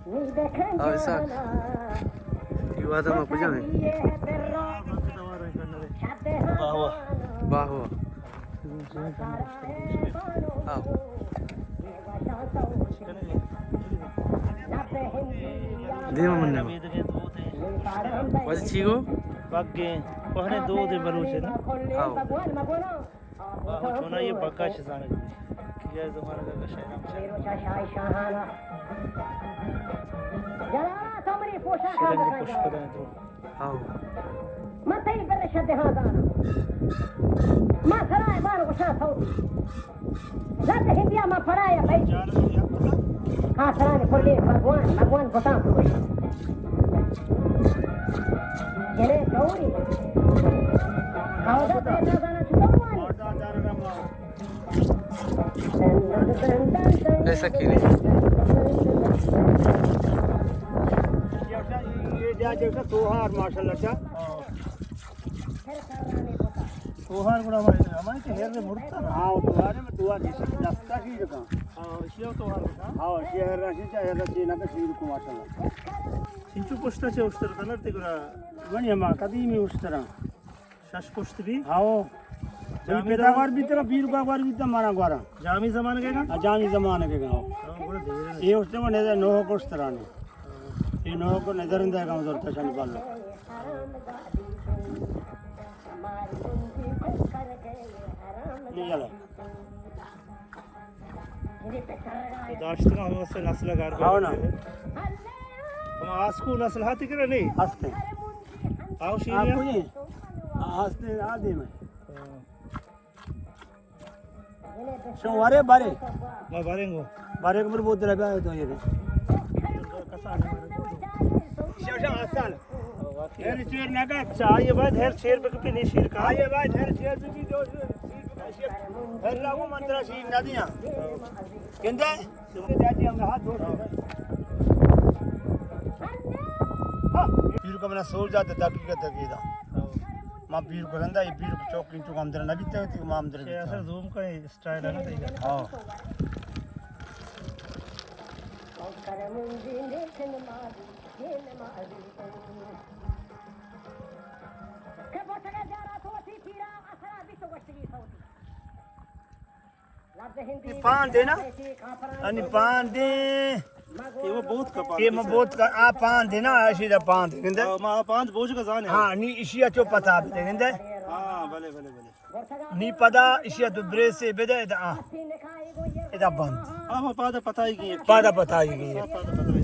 ऐसा युवा तो मैं पूछा नहीं वाह वाह दे मन्ने वैसे चीगो बग्गे पहले दो दे बरूचे ना आओ बाहो छोना ये बग्गा शजाने किया जमाना का शहर शिरंगी पुष्प दें तो आओ मत ही कर शब्द हां दाना मां खराए बार उठा सौदी लत हिंदिया मां फराया भाई हां सराने खोले भगवान को साथ हुए चले गौरी खाओदा पैसा दाना छुपावानी ऐसा क्यों नहीं जैसा तोहार माशाल्लाह चा तोहार गुना हमारे के हेर में मुड़ता ना हां तोहार में दुआ जैसा दस्ता की जगह हां शियो तोहार का हां शेर राशि चा हेर राशि ना का शीर को माशाल्लाह सिंचू पोस्टा चे उस तरह कलर ते गुना बनिया मां कदीमी उस तरह शश पोस्ट भी हां जामी बार भी तेरा 20 रुपया बार भी तो मारा ग्वारा जामी जमाने के का जामी जमाने के का ये उसने वो नजर नो को उस तरह ने ये नो को नजर इंदा का उधर तक निकाल लो ये चलो तो दाश्त का हम से नस्ल लगा रहे हो ना हम आज को नस्ल हाथी करे नहीं हंसते आओ शीरिया हंसते आदि में शो वारे बारे मैं बारेंगो बारे को बहुत तरह का तो ये शो आसान हेर शेर ना का चाहिए बात हेर शेर पे कभी नहीं शेर का ये बात हेर शेर पे भी दो हेर लागू मंत्रा शीर नदियां केंदा सुके जाती हम हाथ धो हां पीर को मैंने सोच जाते ताकि का तकीदा मां पीर को गंदा ये पीर को चौक इंटू काम देना भी तो माम दे ऐसा जूम का स्टाइल है ना तरीका हां पान देना अनि पान दे ये वो बहुत कपा ये मैं बहुत का आ पान देना ऐसी दा पान देंगे मां पांच बोझ का जाने हां नी इशिया चो पता देंगे हां भले भले भले नी पदा इशिया तो ब्रे से बेदा इदा आ इदा बंद हां पादा पता ही की पादा पता ही की पादा पता ही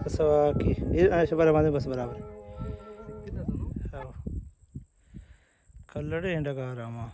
सवा की ये ऐसे बराबर बस बराबर कलर है इंडा का रामा